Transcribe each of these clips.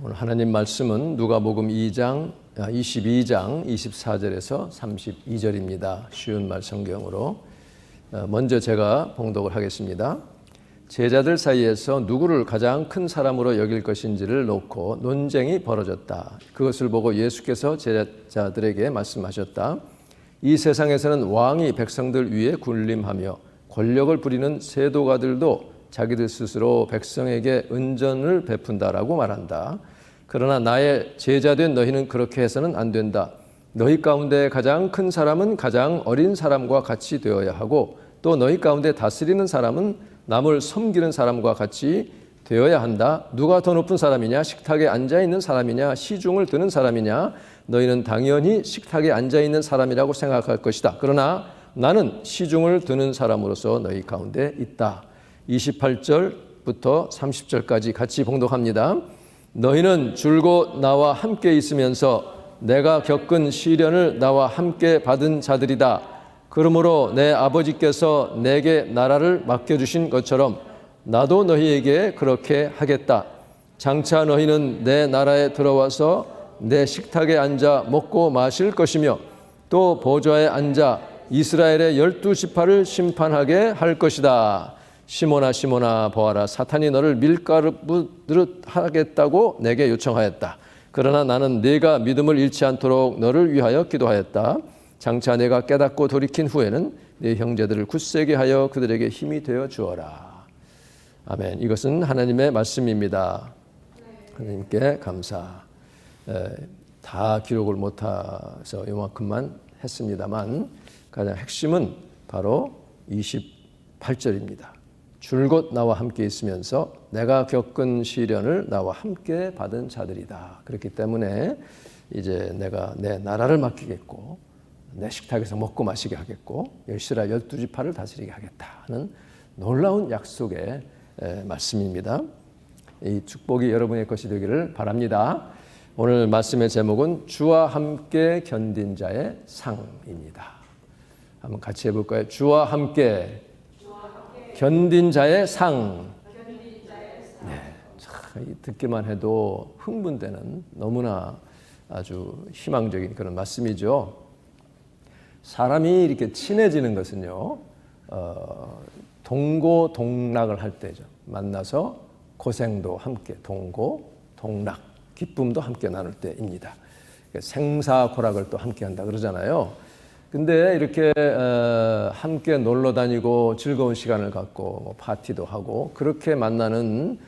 오늘 하나님 말씀은 누가복음 22장 24절에서 32절입니다. 쉬운 말 성경으로 먼저 제가 봉독을 하겠습니다. 제자들 사이에서 누구를 가장 큰 사람으로 여길 것인지를 놓고 논쟁이 벌어졌다. 그것을 보고 예수께서 제자들에게 말씀하셨다. 이 세상에서는 왕이 백성들 위에 군림하며 권력을 부리는 세도가들도 자기들 스스로 백성에게 은전을 베푼다라고 말한다. 그러나 나의 제자된 너희는 그렇게 해서는 안 된다. 너희 가운데 가장 큰 사람은 가장 어린 사람과 같이 되어야 하고 또 너희 가운데 다스리는 사람은 남을 섬기는 사람과 같이 되어야 한다. 누가 더 높은 사람이냐? 식탁에 앉아있는 사람이냐? 시중을 드는 사람이냐? 너희는 당연히 식탁에 앉아있는 사람이라고 생각할 것이다. 그러나 나는 시중을 드는 사람으로서 너희 가운데 있다. 28절부터 30절까지 같이 봉독합니다. 너희는 줄곧 나와 함께 있으면서 내가 겪은 시련을 나와 함께 받은 자들이다. 그러므로 내 아버지께서 내게 나라를 맡겨주신 것처럼 나도 너희에게 그렇게 하겠다. 장차 너희는 내 나라에 들어와서 내 식탁에 앉아 먹고 마실 것이며 또 보좌에 앉아 이스라엘의 12지파를 심판하게 할 것이다. 시몬아 시몬아 보아라, 사탄이 너를 밀가루듯 하겠다고 내게 요청하였다. 그러나 나는 네가 믿음을 잃지 않도록 너를 위하여 기도하였다. 장차 내가 깨닫고 돌이킨 후에는 네 형제들을 굳세게 하여 그들에게 힘이 되어 주어라. 아멘. 이것은 하나님의 말씀입니다. 하나님께 감사. 다 기록을 못해서 이만큼만 했습니다만 가장 핵심은 바로 28절입니다. 줄곧 나와 함께 있으면서 내가 겪은 시련을 나와 함께 받은 자들이다. 그렇기 때문에 이제 내가 내 나라를 맡기겠고 내 식탁에서 먹고 마시게 하겠고 이스라엘 12지파를 다스리게 하겠다는 놀라운 약속의 말씀입니다. 이 축복이 여러분의 것이 되기를 바랍니다. 오늘 말씀의 제목은 주와 함께 견딘 자의 상입니다. 한번 같이 해볼까요? 주와 함께 견딘 자의 상. 네, 듣기만 해도 흥분되는 너무나 아주 희망적인 그런 말씀이죠. 사람이 이렇게 친해지는 것은요, 동고동락을 할 때죠. 만나서 고생도 함께, 동고동락, 기쁨도 함께 나눌 때입니다. 생사고락을 또 함께 한다 그러잖아요. 근데 이렇게 함께 놀러 다니고 즐거운 시간을 갖고 파티도 하고 그렇게 만나는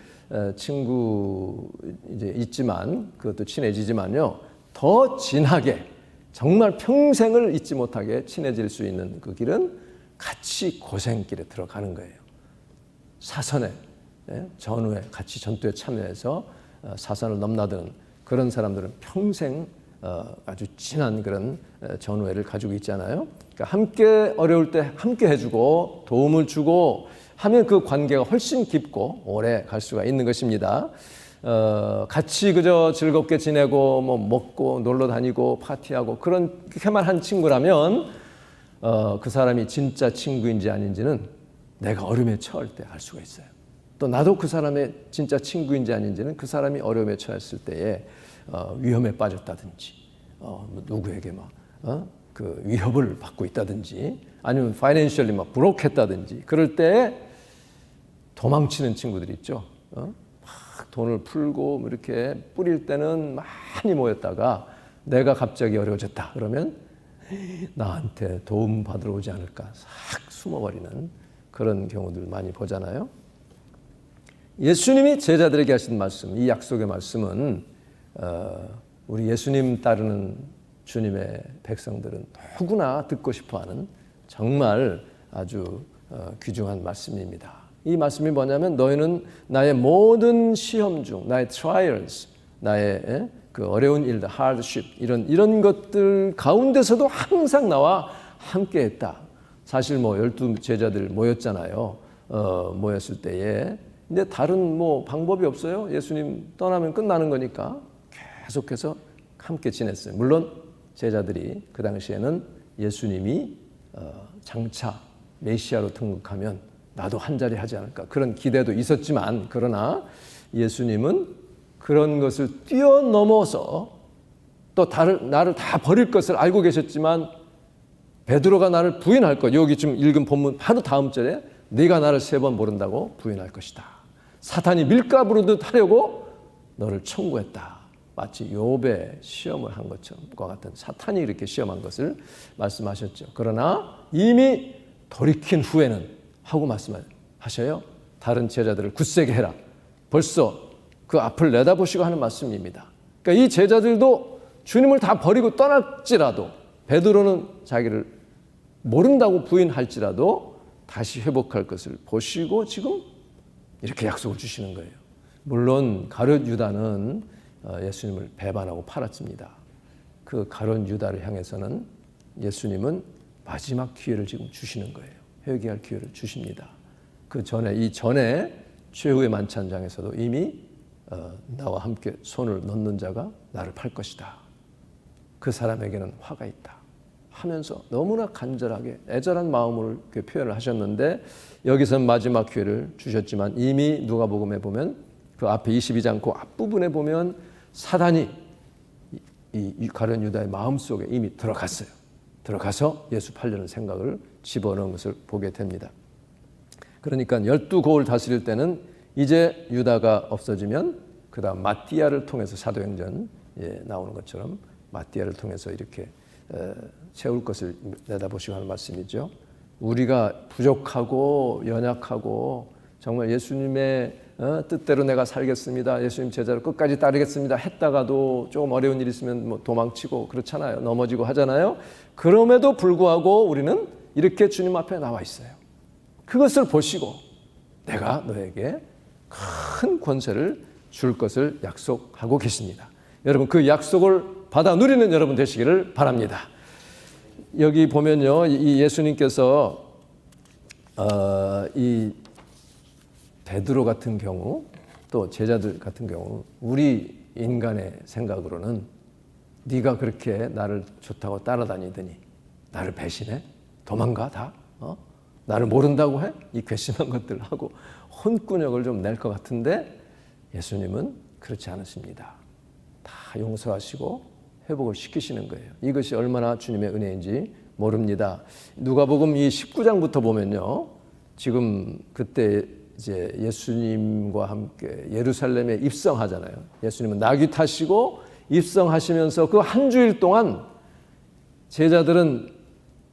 친구 이제 있지만 그것도 친해지지만요, 더 진하게 정말 평생을 잊지 못하게 친해질 수 있는 그 길은 같이 고생길에 들어가는 거예요. 사선에, 전후에 같이 전투에 참여해서 사선을 넘나드는 그런 사람들은 평생 아주 진한 그런 전우애를 가지고 있잖아요. 그러니까 함께 어려울 때 함께 해주고 도움을 주고 하면 그 관계가 훨씬 깊고 오래 갈 수가 있는 것입니다. 같이 그저 즐겁게 지내고 뭐 먹고 놀러 다니고 파티하고 그렇게만 한 친구라면 그 사람이 진짜 친구인지 아닌지는 내가 어려움에 처할 때 알 수가 있어요. 또 나도 그 사람의 진짜 친구인지 아닌지는 그 사람이 어려움에 처했을 때에 위험에 빠졌다든지 누구에게 그 위협을 받고 있다든지 아니면 파이낸셜리 부록했다든지 그럴 때 도망치는 친구들이 있죠. 막 돈을 풀고 이렇게 뿌릴 때는 많이 모였다가 내가 갑자기 어려워졌다 그러면 나한테 도움 받으러 오지 않을까 싹 숨어버리는 그런 경우들 많이 보잖아요. 예수님이 제자들에게 하신 말씀, 이 약속의 말씀은 우리 예수님 따르는 주님의 백성들은 누구나 듣고 싶어하는 정말 아주 귀중한 말씀입니다. 이 말씀이 뭐냐면 너희는 나의 모든 시험 중, 나의 trials, 나의 그 어려운 일들, hardship 이런 것들 가운데서도 항상 나와 함께했다. 사실 12 제자들 모였잖아요. 모였을 때에 근데 다른 방법이 없어요. 예수님 떠나면 끝나는 거니까. 계속해서 함께 지냈어요. 물론 제자들이 그 당시에는 예수님이 장차 메시아로 등극하면 나도 한 자리 하지 않을까 그런 기대도 있었지만 그러나 예수님은 그런 것을 뛰어넘어서 또 나를 다 버릴 것을 알고 계셨지만 베드로가 나를 부인할 것. 여기 지금 읽은 본문 바로 다음 절에 네가 나를 3번 모른다고 부인할 것이다. 사탄이 밀가부르듯 하려고 너를 청구했다. 마치 욥의 시험을 한 것과 같은 사탄이 이렇게 시험한 것을 말씀하셨죠. 그러나 이미 돌이킨 후에는 하고 말씀하셔요. 다른 제자들을 굳세게 해라. 벌써 그 앞을 내다보시고 하는 말씀입니다. 그러니까 이 제자들도 주님을 다 버리고 떠날지라도 베드로는 자기를 모른다고 부인할지라도 다시 회복할 것을 보시고 지금 이렇게 약속을 주시는 거예요. 물론 가룟 유다는 예수님을 배반하고 팔았습니다. 그 가룟 유다를 향해서는 예수님은 마지막 기회를 지금 주시는 거예요. 회개할 기회를 주십니다. 그 전에 이 전에 최후의 만찬장에서도 이미 나와 함께 손을 넣는 자가 나를 팔 것이다. 그 사람에게는 화가 있다 하면서 너무나 간절하게 애절한 마음으로 표현을 하셨는데 여기서는 마지막 기회를 주셨지만 이미 누가복음에 보면 그 앞에 22장 그 앞부분에 보면 사단이 이 가룟 유다의 마음속에 이미 들어갔어요. 들어가서 예수 팔려는 생각을 집어넣은 것을 보게 됩니다. 그러니까 12고을 다스릴 때는 이제 유다가 없어지면 그 다음 마띠아를 통해서 사도행전에 나오는 것처럼 마띠아를 통해서 이렇게 세울 것을 내다보시고 하는 말씀이죠. 우리가 부족하고 연약하고 정말 예수님의 뜻대로 내가 살겠습니다. 예수님 제자로 끝까지 따르겠습니다. 했다가도 조금 어려운 일 있으면 뭐 도망치고 그렇잖아요. 넘어지고 하잖아요. 그럼에도 불구하고 우리는 이렇게 주님 앞에 나와 있어요. 그것을 보시고 내가 너에게 큰 권세를 줄 것을 약속하고 계십니다. 여러분 그 약속을 받아 누리는 여러분 되시기를 바랍니다. 여기 보면요, 이 예수님께서 이 베드로 같은 경우 또 제자들 같은 경우 우리 인간의 생각으로는 네가 그렇게 나를 좋다고 따라다니더니 나를 배신해? 도망가 다? 나를 모른다고 해? 이 괘씸한 것들 하고 혼꾸녕을 좀 낼 것 같은데 예수님은 그렇지 않으십니다. 다 용서하시고 회복을 시키시는 거예요. 이것이 얼마나 주님의 은혜인지 모릅니다. 누가복음 이 19장부터 보면요. 지금 그때 이제 예수님과 함께 예루살렘에 입성하잖아요. 예수님은 나귀 타시고 입성하시면서 그 한 주일 동안 제자들은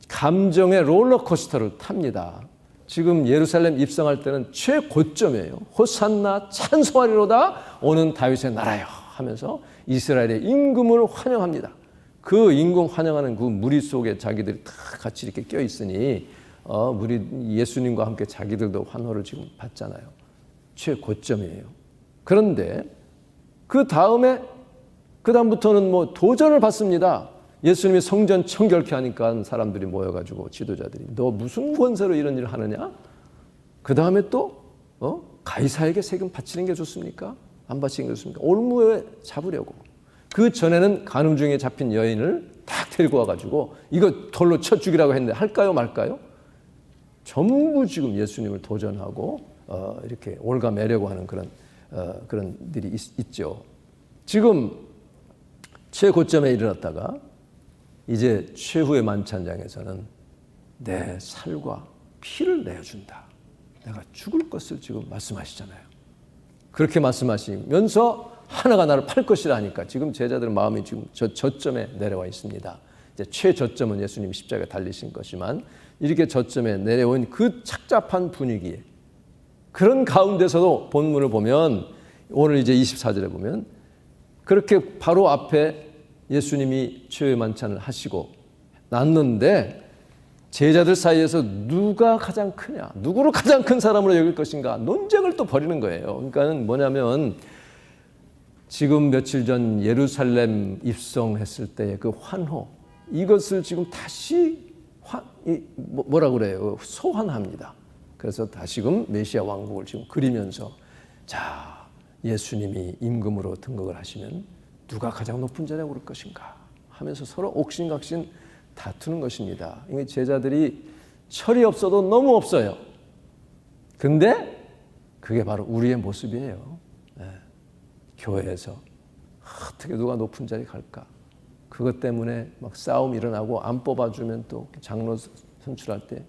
감정의 롤러코스터를 탑니다. 지금 예루살렘 입성할 때는 최고점이에요. 호산나 찬송하리로다 오는 다윗의 나라여 하면서 이스라엘의 임금을 환영합니다. 그 임금 환영하는 그 무리 속에 자기들이 다 같이 이렇게 껴 있으니 예수님과 함께 자기들도 환호를 지금 받잖아요. 최고점이에요. 그런데 그 다음부터는 뭐 도전을 받습니다. 예수님이 성전 청결케 하니까 사람들이 모여가지고 지도자들이 너 무슨 권세로 이런 일을 하느냐? 그 다음에 또 가이사에게 세금 바치는 게 좋습니까? 안 바치는 게 좋습니까? 올무에 잡으려고. 그 전에는 간음 중에 잡힌 여인을 딱 데리고 와가지고 이거 돌로 쳐 죽이라고 했는데 할까요 말까요? 전부 지금 예수님을 도전하고 이렇게 올가매려고 하는 그런 일이 있죠. 지금 최고점에 이르렀다가 이제 최후의 만찬장에서는 내 살과 피를 내어준다. 내가 죽을 것을 지금 말씀하시잖아요. 그렇게 말씀하시면서 하나가 나를 팔 것이라 하니까 지금 제자들 마음이 지금 저점에 내려와 있습니다. 이제 최저점은 예수님이 십자가에 달리신 것이지만 이렇게 저점에 내려온 그 착잡한 분위기에 그런 가운데서도 본문을 보면 오늘 이제 24절에 보면 그렇게 바로 앞에 예수님이 최후의 만찬을 하시고 났는데 제자들 사이에서 누가 가장 크냐, 누구를 가장 큰 사람으로 여길 것인가 논쟁을 또 벌이는 거예요. 그러니까 뭐냐면 지금 며칠 전 예루살렘 입성했을 때의 그 환호 이것을 지금 다시 뭐라고 그래요? 소환합니다. 그래서 다시금 메시아 왕국을 지금 그리면서 자 예수님이 임금으로 등극을 하시면 누가 가장 높은 자리에 오를 것인가 하면서 서로 옥신각신 다투는 것입니다. 이게 제자들이 철이 없어도 너무 없어요. 근데 그게 바로 우리의 모습이에요. 교회에서 어떻게 누가 높은 자리 갈까? 그것 때문에 막 싸움 일어나고 안 뽑아주면 또 장로 선출할 때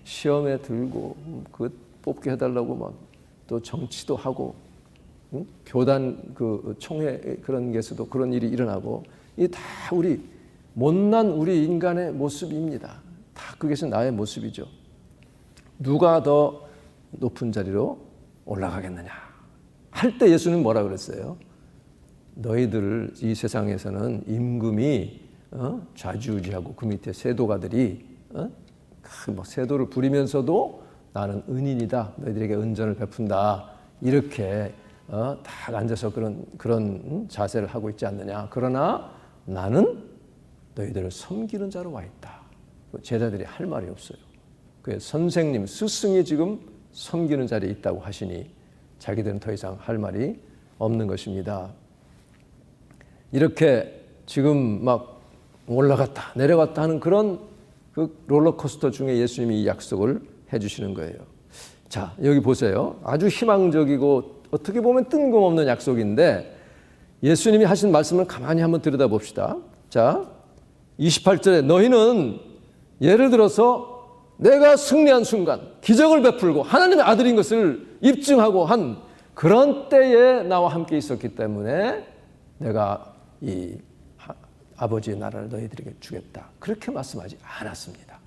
시험에 들고 그 뽑게 해달라고 막 또 정치도 하고, 응? 교단 그 총회 그런 게서도 그런 일이 일어나고, 이 다 우리 못난 우리 인간의 모습입니다. 다 그것이 나의 모습이죠. 누가 더 높은 자리로 올라가겠느냐 할 때 예수는 뭐라 그랬어요? 너희들 이 세상에서는 임금이 좌지우지하고 그 밑에 세도가들이 막 세도를 부리면서도 나는 은인이다, 너희들에게 은전을 베푼다, 이렇게 딱 앉아서 그런 자세를 하고 있지 않느냐. 그러나 나는 너희들을 섬기는 자로 와 있다. 제자들이 할 말이 없어요. 그 선생님, 스승이 지금 섬기는 자리에 있다고 하시니 자기들은 더 이상 할 말이 없는 것입니다. 이렇게 지금 막 올라갔다 내려갔다 하는 그런 그 롤러코스터 중에 예수님이 이 약속을 해주시는 거예요. 자, 여기 보세요. 아주 희망적이고 어떻게 보면 뜬금없는 약속인데 예수님이 하신 말씀을 가만히 한번 들여다봅시다. 자, 28절에 너희는 예를 들어서 내가 승리한 순간 기적을 베풀고 하나님의 아들인 것을 입증하고 한 그런 때에 나와 함께 있었기 때문에 내가 이 아버지의 나라를 너희들에게 주겠다. 그렇게 말씀하지 않았습니다.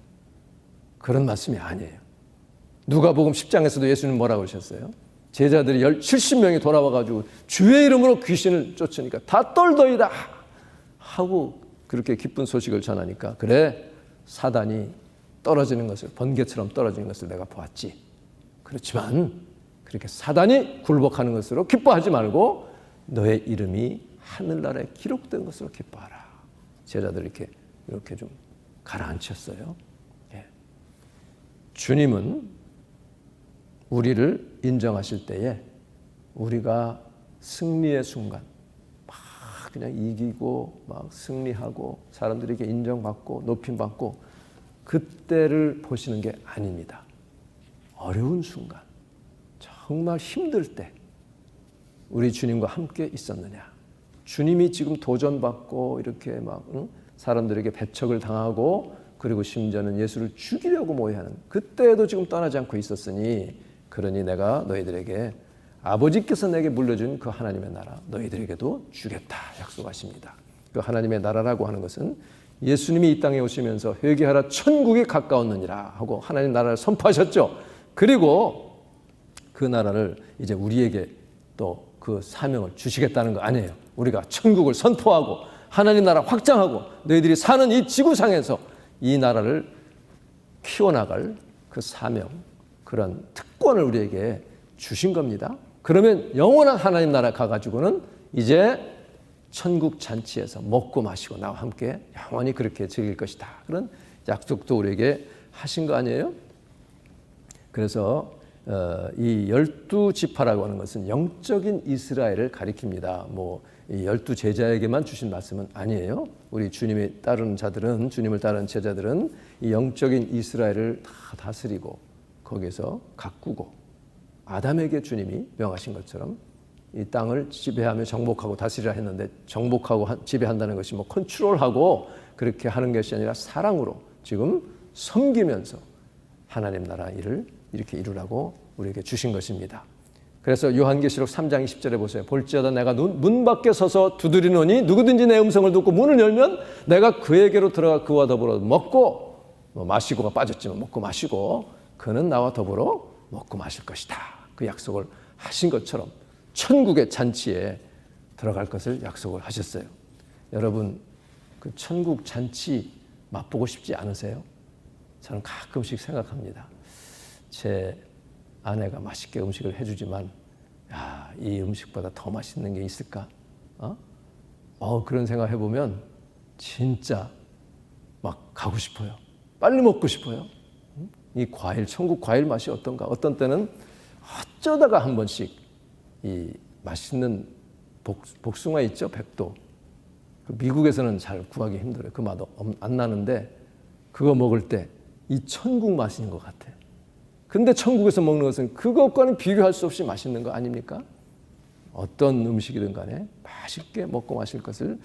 그런 말씀이 아니에요. 누가복음 10장에서도 예수님은 뭐라고 그러셨어요? 제자들이 70명이 돌아와가지고 주의 이름으로 귀신을 쫓으니까 다 떨더이다 하고 그렇게 기쁜 소식을 전하니까 그래, 사단이 떨어지는 것을, 번개처럼 떨어지는 것을 내가 보았지. 그렇지만 그렇게 사단이 굴복하는 것으로 기뻐하지 말고 너의 이름이 하늘나라에 기록된 것으로 기뻐하라. 제자들 이렇게 좀 가라앉혔어요. 예. 주님은 우리를 인정하실 때에 우리가 승리의 순간 막 그냥 이기고 막 승리하고 사람들에게 인정받고 높임받고 그때를 보시는 게 아닙니다. 어려운 순간, 정말 힘들 때 우리 주님과 함께 있었느냐. 주님이 지금 도전받고 이렇게 막 사람들에게 배척을 당하고 그리고 심지어는 예수를 죽이려고 모의하는 그때에도 지금 떠나지 않고 있었으니 그러니 내가 너희들에게 아버지께서 내게 물려준 그 하나님의 나라 너희들에게도 주겠다 약속하십니다. 그 하나님의 나라라고 하는 것은 예수님이 이 땅에 오시면서 회개하라 천국이 가까웠느니라 하고 하나님 나라를 선포하셨죠. 그리고 그 나라를 이제 우리에게 또 그 사명을 주시겠다는 거 아니에요. 우리가 천국을 선포하고 하나님 나라 확장하고 너희들이 사는 이 지구상에서 이 나라를 키워나갈 그 사명, 그런 특권을 우리에게 주신 겁니다. 그러면 영원한 하나님 나라 가가지고는 이제 천국 잔치에서 먹고 마시고 나와 함께 영원히 그렇게 즐길 것이다. 그런 약속도 우리에게 하신 거 아니에요? 그래서 이 12지파라고 하는 것은 영적인 이스라엘을 가리킵니다. 이 12제자에게만 주신 말씀은 아니에요. 우리 주님을 따르는 자들은, 주님을 따르는 제자들은 이 영적인 이스라엘을 다 다스리고 거기서 가꾸고 아담에게 주님이 명하신 것처럼 이 땅을 지배하며 정복하고 다스리라 했는데 정복하고 지배한다는 것이 컨트롤하고 그렇게 하는 것이 아니라 사랑으로 지금 섬기면서 하나님 나라 일을 이렇게 이루라고 우리에게 주신 것입니다. 그래서 요한계시록 3장 20절에 보세요. 볼지어다 내가 문 밖에 서서 두드리노니 누구든지 내 음성을 듣고 문을 열면 내가 그에게로 들어가 그와 더불어 먹고 마시고가 빠졌지만 먹고 마시고 그는 나와 더불어 먹고 마실 것이다. 그 약속을 하신 것처럼 천국의 잔치에 들어갈 것을 약속을 하셨어요. 여러분 그 천국 잔치 맛보고 싶지 않으세요? 저는 가끔씩 생각합니다. 제 아내가 맛있게 음식을 해주지만 이 음식보다 더 맛있는 게 있을까? 그런 생각 해보면 진짜 막 가고 싶어요. 빨리 먹고 싶어요. 이 과일, 천국 과일 맛이 어떤가? 어떤 때는 어쩌다가 한 번씩 이 맛있는 복숭아 있죠? 백도. 미국에서는 잘 구하기 힘들어요. 그 맛 안 나는데 그거 먹을 때 이 천국 맛인 것 같아요. 근데 천국에서 먹는 것은 그것과는 비교할 수 없이 맛있는 거 아닙니까? 어떤 음식이든 간에 맛있게 먹고 마실 것을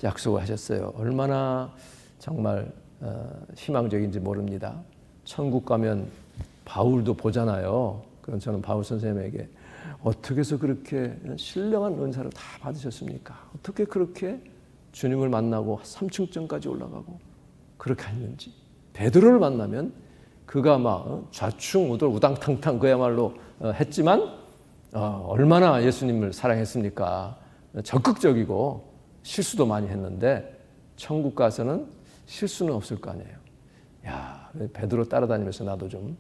약속을 하셨어요. 얼마나 정말 희망적인지 모릅니다. 천국 가면 바울도 보잖아요. 그럼 저는 바울 선생님에게 어떻게 해서 그렇게 신령한 은사를 다 받으셨습니까? 어떻게 그렇게 주님을 만나고 3층전까지 올라가고 그렇게 했는지. 베드로를 만나면 그가 막 좌충우돌 우당탕탕 그야말로 했지만 얼마나 예수님을 사랑했습니까? 적극적이고 실수도 많이 했는데 천국 가서는 실수는 없을 거 아니에요. 야, 베드로 따라다니면서 나도 좀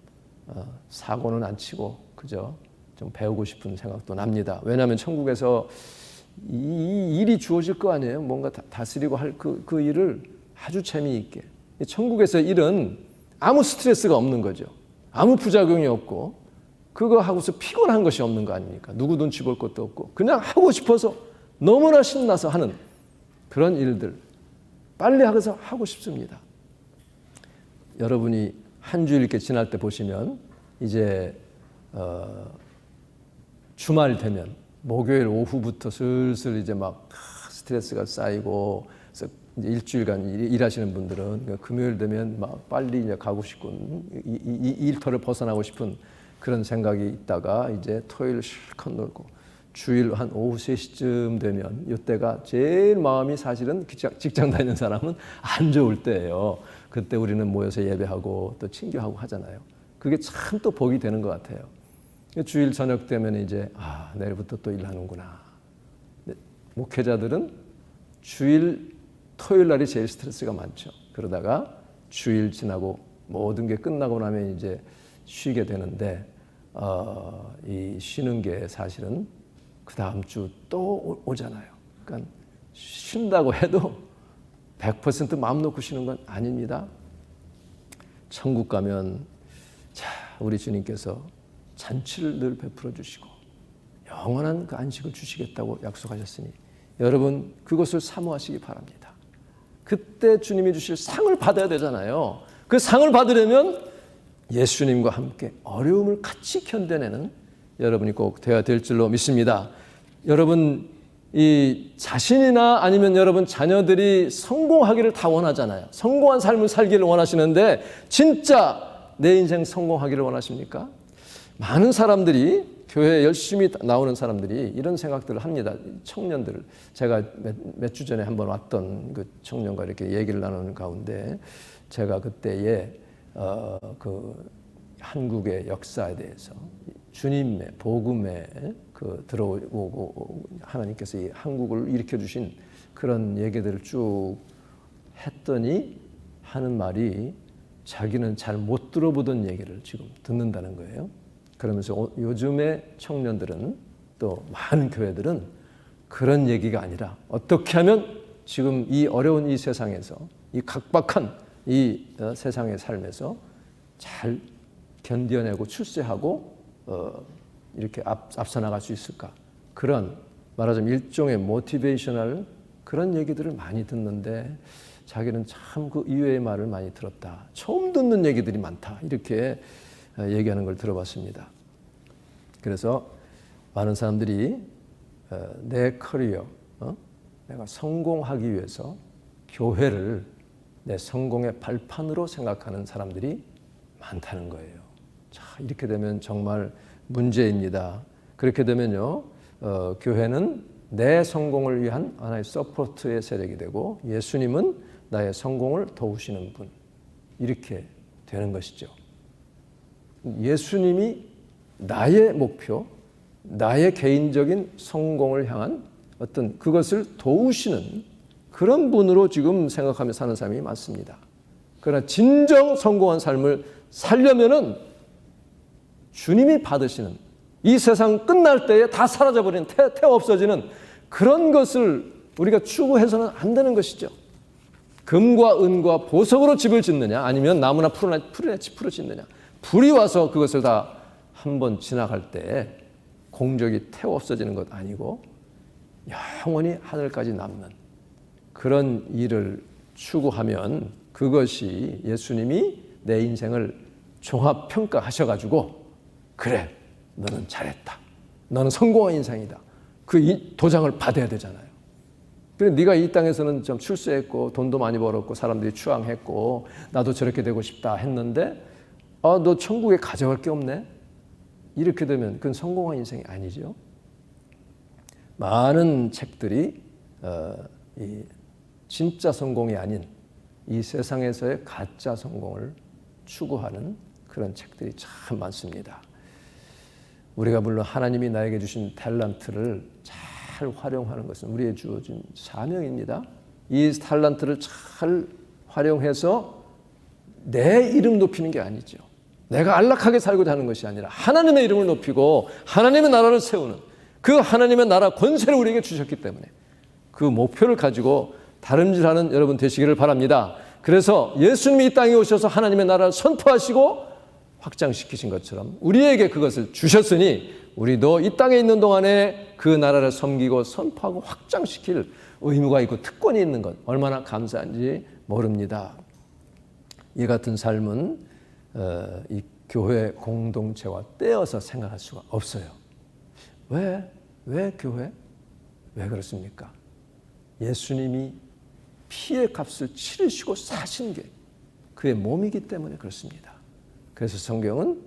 사고는 안 치고 그죠? 좀 배우고 싶은 생각도 납니다. 왜냐하면 천국에서 이 일이 주어질 거 아니에요. 뭔가 다스리고 할 그 일을 아주 재미있게. 천국에서 일은 아무 스트레스가 없는 거죠. 아무 부작용이 없고 그거 하고서 피곤한 것이 없는 거 아닙니까? 누구 눈치 볼 것도 없고 그냥 하고 싶어서 너무나 신나서 하는 그런 일들 빨리 하고 싶습니다. 여러분이 한 주일 이렇게 지날 때 보시면 이제 주말 되면 목요일 오후부터 슬슬 이제 막 스트레스가 쌓이고 그래서 이제 일주일간 일하시는 분들은 금요일 되면 막 빨리 이제 가고 싶고 이 일터를 벗어나고 싶은 그런 생각이 있다가 이제 토요일 실컷 놀고 주일 한 오후 3시쯤 되면 이때가 제일 마음이 사실은 직장 다니는 사람은 안 좋을 때예요. 그때 우리는 모여서 예배하고 또 친교하고 하잖아요. 그게 참 또 복이 되는 것 같아요. 주일 저녁 되면 이제 내일부터 또 일하는구나. 목회자들은 주일 토요일 날이 제일 스트레스가 많죠. 그러다가 주일 지나고 모든 게 끝나고 나면 이제 쉬게 되는데 이 쉬는 게 사실은 그 다음 주 또 오잖아요. 그러니까 쉰다고 해도 100% 마음 놓고 쉬는 건 아닙니다. 천국 가면 우리 주님께서 잔치를 늘 베풀어 주시고 영원한 그 안식을 주시겠다고 약속하셨으니 여러분 그것을 사모하시기 바랍니다. 그때 주님이 주실 상을 받아야 되잖아요. 그 상을 받으려면 예수님과 함께 어려움을 같이 견뎌내는 여러분이 꼭 되어야 될 줄로 믿습니다. 여러분 이 자신이나 아니면 여러분 자녀들이 성공하기를 다 원하잖아요. 성공한 삶을 살기를 원하시는데 진짜 내 인생 성공하기를 원하십니까? 많은 사람들이 교회에 열심히 나오는 사람들이 이런 생각들을 합니다. 청년들을 제가 몇 주 전에 한번 왔던 그 청년과 이렇게 얘기를 나누는 가운데 제가 그때에 그 한국의 역사에 대해서 주님의 복음에 그 들어오고 하나님께서 이 한국을 일으켜 주신 그런 얘기들을 쭉 했더니 하는 말이 자기는 잘 못 들어보던 얘기를 지금 듣는다는 거예요. 그러면서 요즘의 청년들은 또 많은 교회들은 그런 얘기가 아니라 어떻게 하면 지금 이 어려운 이 세상에서 이 각박한 이 세상의 삶에서 잘 견뎌내고 출세하고 이렇게 앞서 나갈 수 있을까? 그런 말하자면 일종의 모티베이셔널 그런 얘기들을 많이 듣는데 자기는 참 그 이외의 말을 많이 들었다. 처음 듣는 얘기들이 많다. 이렇게 얘기하는 걸 들어봤습니다. 그래서 많은 사람들이 내 커리어, 내가 성공하기 위해서 교회를 내 성공의 발판으로 생각하는 사람들이 많다는 거예요. 자, 이렇게 되면 정말 문제입니다. 그렇게 되면요, 교회는 내 성공을 위한 하나의 서포트의 세력이 되고 예수님은 나의 성공을 도우시는 분. 이렇게 되는 것이죠. 예수님이 나의 목표, 나의 개인적인 성공을 향한 어떤 그것을 도우시는 그런 분으로 지금 생각하며 사는 사람이 많습니다. 그러나 진정 성공한 삶을 살려면은 주님이 받으시는 이 세상 끝날 때에 다 사라져버리는 태워 없어지는 그런 것을 우리가 추구해서는 안 되는 것이죠. 금과 은과 보석으로 집을 짓느냐 아니면 나무나 풀에 풀을 짓느냐. 불이 와서 그것을 다 한번 지나갈 때 공적이 태워 없어지는 것 아니고 영원히 하늘까지 남는 그런 일을 추구하면 그것이 예수님이 내 인생을 종합평가하셔가지고 그래 너는 잘했다. 너는 성공한 인생이다. 그 도장을 받아야 되잖아요. 그래 네가 이 땅에서는 좀 출세했고 돈도 많이 벌었고 사람들이 추앙했고 나도 저렇게 되고 싶다 했는데 너 천국에 가져갈 게 없네? 이렇게 되면 그건 성공한 인생이 아니죠. 많은 책들이 이 진짜 성공이 아닌 이 세상에서의 가짜 성공을 추구하는 그런 책들이 참 많습니다. 우리가 물론 하나님이 나에게 주신 탤런트를 잘 활용하는 것은 우리의 주어진 사명입니다. 이 탤런트를 잘 활용해서 내 이름 높이는 게 아니죠. 내가 안락하게 살고자 하는 것이 아니라 하나님의 이름을 높이고 하나님의 나라를 세우는 그 하나님의 나라 권세를 우리에게 주셨기 때문에 그 목표를 가지고 다름질하는 여러분 되시기를 바랍니다. 그래서 예수님이 이 땅에 오셔서 하나님의 나라를 선포하시고 확장시키신 것처럼 우리에게 그것을 주셨으니 우리도 이 땅에 있는 동안에 그 나라를 섬기고 선포하고 확장시킬 의무가 있고 특권이 있는 것 얼마나 감사한지 모릅니다. 이 같은 삶은 이 교회 공동체와 떼어서 생각할 수가 없어요. 왜 교회? 왜 그렇습니까? 예수님이 피의 값을 치르시고 사신 게 그의 몸이기 때문에 그렇습니다. 그래서 성경은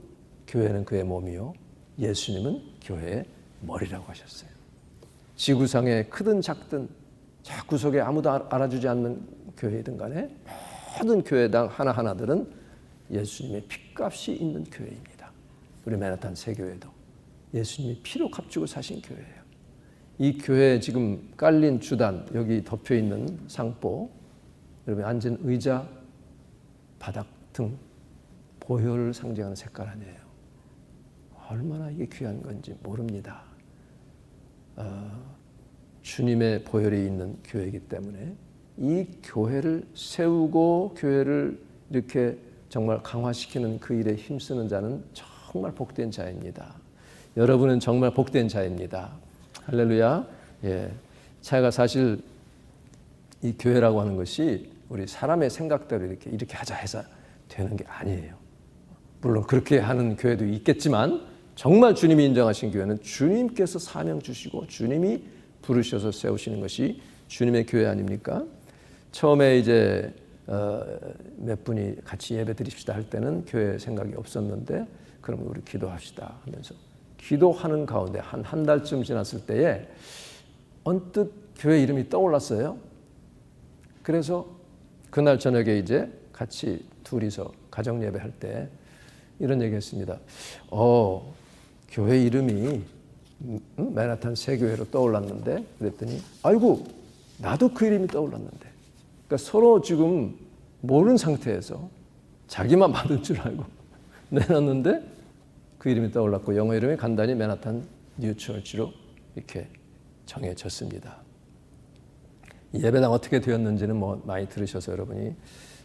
교회는 그의 몸이요 예수님은 교회의 머리라고 하셨어요. 지구상에 크든 작든 저 구석에 아무도 알아주지 않는 교회이든 간에 모든 교회당 하나하나들은 예수님의 핏값이 있는 교회입니다. 우리 맨하탄 세교회도 예수님이 피로 값주고 사신 교회예요. 이 교회에 지금 깔린 주단 여기 덮여있는 상보 여러분 앉은 의자 바닥 등 보혈을 상징하는 색깔 아니에요. 얼마나 이게 귀한 건지 모릅니다. 주님의 보혈이 있는 교회이기 때문에 이 교회를 세우고 교회를 이렇게 정말 강화시키는 그 일에 힘쓰는 자는 정말 복된 자입니다. 여러분은 정말 복된 자입니다. 할렐루야. 예. 제가 사실 이 교회라고 하는 것이 우리 사람의 생각대로 이렇게 하자 해서 되는 게 아니에요. 물론 그렇게 하는 교회도 있겠지만 정말 주님이 인정하신 교회는 주님께서 사명 주시고 주님이 부르셔서 세우시는 것이 주님의 교회 아닙니까? 처음에 이제 몇 분이 같이 예배 드립시다 할 때는 교회 생각이 없었는데 그럼 우리 기도합시다 하면서 기도하는 가운데 한 달쯤 지났을 때에 언뜻 교회 이름이 떠올랐어요. 그래서 그날 저녁에 이제 같이 둘이서 가정 예배할 때 이런 얘기했습니다. 교회 이름이 맨하탄 세교회로 떠올랐는데 그랬더니 아이고 나도 그 이름이 떠올랐는데 그러니까 서로 지금 모르는 상태에서 자기만 받은 줄 알고 내놨는데 그 이름이 떠올랐고 영어 이름이 간단히 맨하탄 뉴처치로 이렇게 정해졌습니다. 예배당 어떻게 되었는지는 뭐 많이 들으셔서 여러분이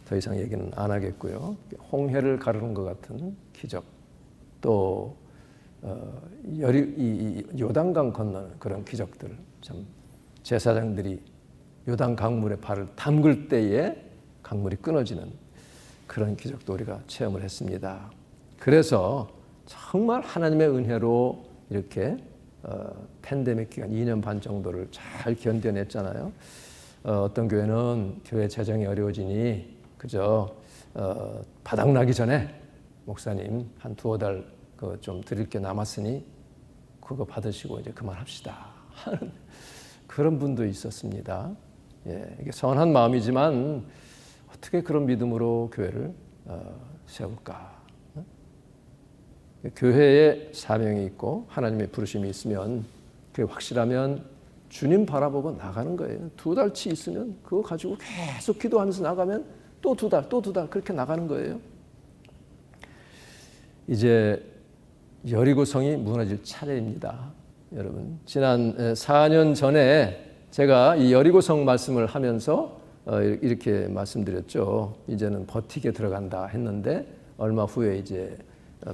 더 이상 얘기는 안 하겠고요. 홍해를 가르는 것 같은 기적 또 요단강 건너는 그런 기적들 참 제사장들이 요단 강물에 발을 담글 때에 강물이 끊어지는 그런 기적도 우리가 체험을 했습니다. 그래서 정말 하나님의 은혜로 이렇게 팬데믹 기간 2년 반 정도를 잘 견뎌냈잖아요. 어떤 교회는 교회 재정이 어려워지니 그저 바닥나기 전에 목사님 한 두어 달 좀 드릴 게 남았으니 그거 받으시고 이제 그만합시다 하는 그런 분도 있었습니다. 예, 이게 선한 마음이지만 어떻게 그런 믿음으로 교회를 세울까? 교회에 사명이 있고 하나님의 부르심이 있으면 그게 확실하면 주님 바라보고 나가는 거예요. 2달치 있으면 그거 가지고 계속 기도하면서 나가면 또 2달, 또 2달 그렇게 나가는 거예요. 이제 여리고성이 무너질 차례입니다. 여러분, 지난 4년 전에 제가 이 여리고성 말씀을 하면서 이렇게 말씀드렸죠. 이제는 버티게 들어간다 했는데 얼마 후에 이제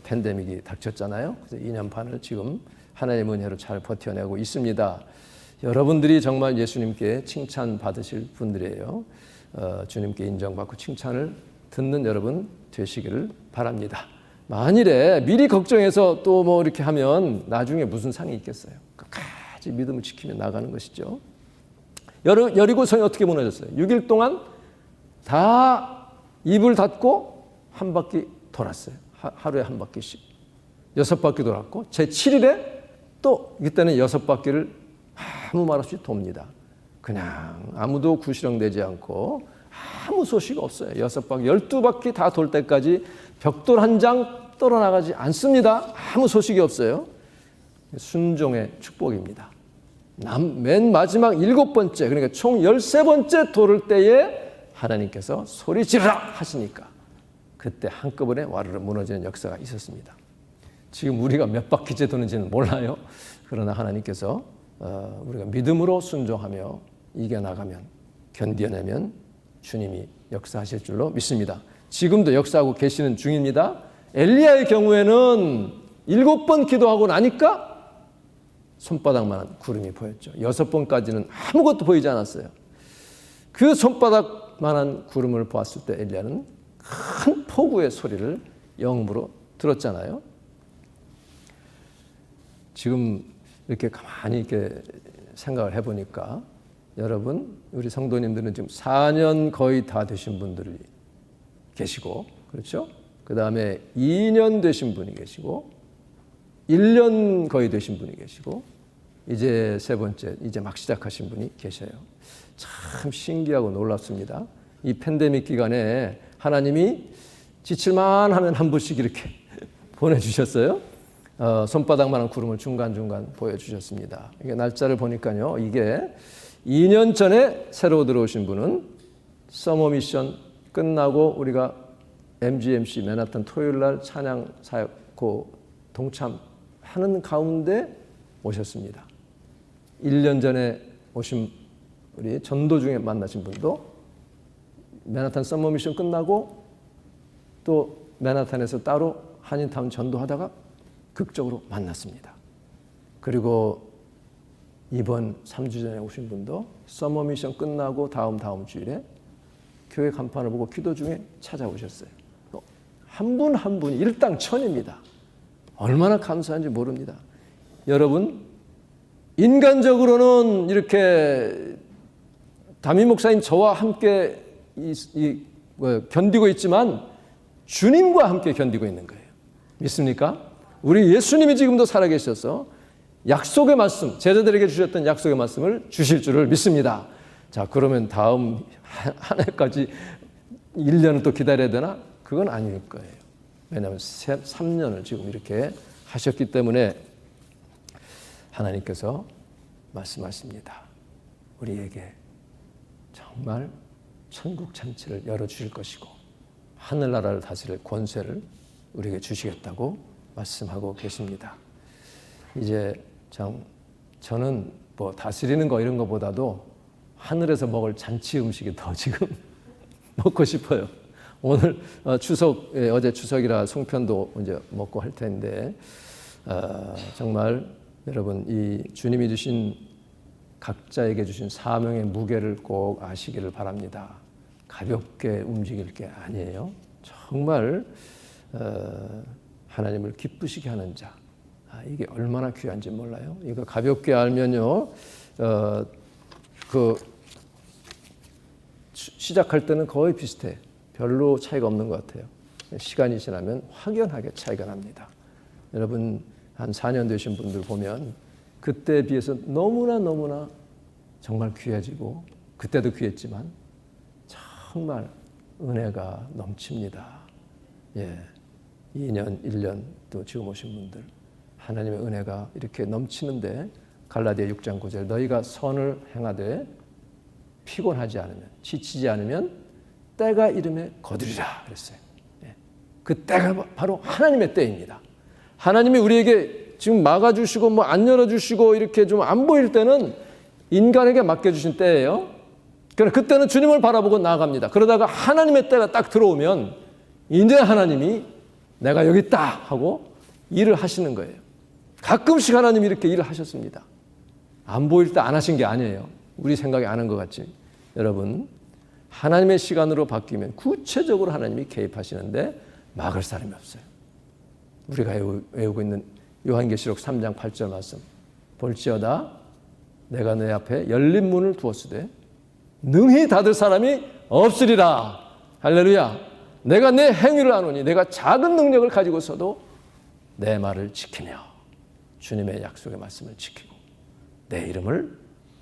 팬데믹이 닥쳤잖아요. 그래서 2년 반을 지금 하나님의 은혜로 잘 버텨내고 있습니다. 여러분들이 정말 예수님께 칭찬 받으실 분들이에요. 주님께 인정받고 칭찬을 듣는 여러분 되시기를 바랍니다. 만일에 미리 걱정해서 또 뭐 이렇게 하면 나중에 무슨 상이 있겠어요? 끝까지 믿음을 지키며 나가는 것이죠. 여리고성이 어떻게 무너졌어요? 6일 동안 다 입을 닫고 한 바퀴 돌았어요. 하루에 한 바퀴씩. 6바퀴 돌았고 제7일에 또 이때는 6바퀴를 아무 말 없이 돕니다. 그냥 아무도 구시령되지 않고 아무 소식 없어요. 6바퀴, 12바퀴 다 돌 때까지 벽돌 한 장 떨어나가지 않습니다. 아무 소식이 없어요. 순종의 축복입니다. 맨 마지막 7번째, 그러니까 총 13번째 돌을 때에 하나님께서 소리 지르라 하시니까 그때 한꺼번에 와르르 무너지는 역사가 있었습니다. 지금 우리가 몇 바퀴째 도는지는 몰라요. 그러나 하나님께서 우리가 믿음으로 순종하며 이겨나가면, 견뎌내면 주님이 역사하실 줄로 믿습니다. 지금도 역사하고 계시는 중입니다. 엘리야의 경우에는 7번 기도하고 나니까 손바닥만한 구름이 보였죠. 6번까지는 아무것도 보이지 않았어요. 그 손바닥만한 구름을 보았을 때 엘리야는 큰 폭우의 소리를 영음으로 들었잖아요. 지금 이렇게 가만히 이렇게 생각을 해보니까 여러분, 우리 성도님들은 지금 4년 거의 다 되신 분들이 계시고, 그렇죠? 그 다음에 2년 되신 분이 계시고, 1년 거의 되신 분이 계시고, 이제 3번째, 이제 막 시작하신 분이 계셔요. 참 신기하고 놀랍습니다. 이 팬데믹 기간에 하나님이 지칠만 하면 한 분씩 이렇게 보내주셨어요. 손바닥만한 구름을 중간중간 보여주셨습니다. 이게 날짜를 보니까요, 이게 2년 전에 새로 들어오신 분은 서머 미션 끝나고 우리가 MGMC 맨하탄 토요일 날 찬양 사역고 동참하는 가운데 오셨습니다. 1년 전에 오신 우리 전도 중에 만나신 분도 맨하탄 서머 미션 끝나고 또 맨하탄에서 따로 한인타운 전도하다가 극적으로 만났습니다. 그리고 이번 3주 전에 오신 분도 서머 미션 끝나고 다음 주일에 교회 간판을 보고 기도 중에 찾아오셨어요. 한 분 한 분이 일당천입니다. 얼마나 감사한지 모릅니다. 여러분, 인간적으로는 이렇게 담임 목사인 저와 함께 견디고 있지만 주님과 함께 견디고 있는 거예요. 믿습니까? 우리 예수님이 지금도 살아계셔서 약속의 말씀, 제자들에게 주셨던 약속의 말씀을 주실 줄을 믿습니다. 자, 그러면 다음 한 해까지 1년을 또 기다려야 되나? 그건 아닐 거예요. 왜냐하면 3년을 지금 이렇게 하셨기 때문에 하나님께서 말씀하십니다. 우리에게 정말 천국 잔치를 열어주실 것이고 하늘나라를 다스릴 권세를 우리에게 주시겠다고 말씀하고 계십니다. 이제 저는 뭐 다스리는 거 이런 거보다도 하늘에서 먹을 잔치 음식이 더 지금 먹고 싶어요. 오늘 어제 추석이라 송편도 이제 먹고 할 텐데 정말 여러분 이 주님이 주신 각자에게 주신 사명의 무게를 꼭 아시기를 바랍니다. 가볍게 움직일 게 아니에요. 정말 하나님을 기쁘시게 하는 자. 이게 얼마나 귀한지 몰라요. 이거 가볍게 알면요, 시작할 때는 거의 비슷해. 별로 차이가 없는 것 같아요. 시간이 지나면 확연하게 차이가 납니다. 여러분 한 4년 되신 분들 보면 그때에 비해서 너무나 정말 귀해지고 그때도 귀했지만 정말 은혜가 넘칩니다. 예, 2년, 1년 또 지금 오신 분들 하나님의 은혜가 이렇게 넘치는데 갈라디아 6장 9절 너희가 선을 행하되 피곤하지 않으면 지치지 않으면 때가 이름에 거두리라 그랬어요. 예. 그 때가 바로 하나님의 때입니다. 하나님이 우리에게 지금 막아주시고 뭐 안 열어주시고 이렇게 좀 안 보일 때는 인간에게 맡겨주신 때예요. 그러나 그때는 주님을 바라보고 나아갑니다. 그러다가 하나님의 때가 딱 들어오면 이제 하나님이 내가 여기 있다 하고 일을 하시는 거예요. 가끔씩 하나님이 이렇게 일을 하셨습니다. 안 보일 때 안 하신 게 아니에요. 우리 생각이 안 한 것 같지. 여러분 하나님의 시간으로 바뀌면 구체적으로 하나님이 개입하시는데 막을 사람이 없어요. 우리가 외우고 있는 요한계시록 3장 8절 말씀 볼지어다 내가 내 앞에 열린 문을 두었으되 능히 닫을 사람이 없으리라. 할렐루야. 내가 내 행위를 아노니 내가 작은 능력을 가지고서도 내 말을 지키며 주님의 약속의 말씀을 지키고 내 이름을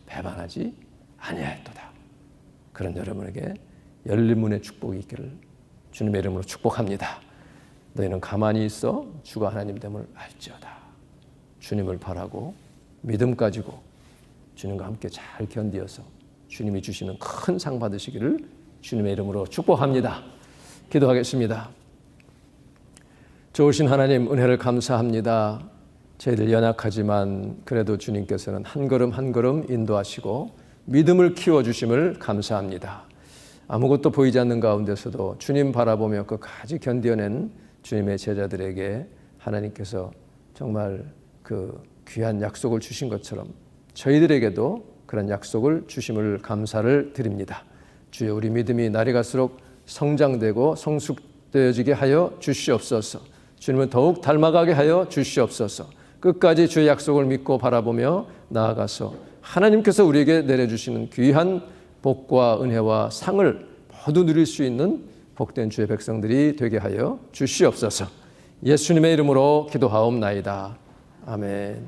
배반하지 아니하였도다. 그런 여러분에게 열린 문의 축복이 있기를 주님의 이름으로 축복합니다. 너희는 가만히 있어 주가 하나님 됨을 알지어다. 주님을 바라고 믿음 가지고 주님과 함께 잘 견디어서 주님이 주시는 큰 상 받으시기를 주님의 이름으로 축복합니다. 기도하겠습니다. 좋으신 하나님, 은혜를 감사합니다. 저희들 연약하지만 그래도 주님께서는 한 걸음 한 걸음 인도하시고 믿음을 키워주심을 감사합니다. 아무것도 보이지 않는 가운데서도 주님 바라보며 끝까지 견뎌낸 주님의 제자들에게 하나님께서 정말 그 귀한 약속을 주신 것처럼 저희들에게도 그런 약속을 주심을 감사를 드립니다. 주여, 우리 믿음이 날이 갈수록 성장되고 성숙되어지게 하여 주시옵소서. 주님을 더욱 닮아가게 하여 주시옵소서. 끝까지 주의 약속을 믿고 바라보며 나아가서 하나님께서 우리에게 내려주시는 귀한 복과 은혜와 상을 모두 누릴 수 있는 복된 주의 백성들이 되게 하여 주시옵소서. 예수님의 이름으로 기도하옵나이다. 아멘.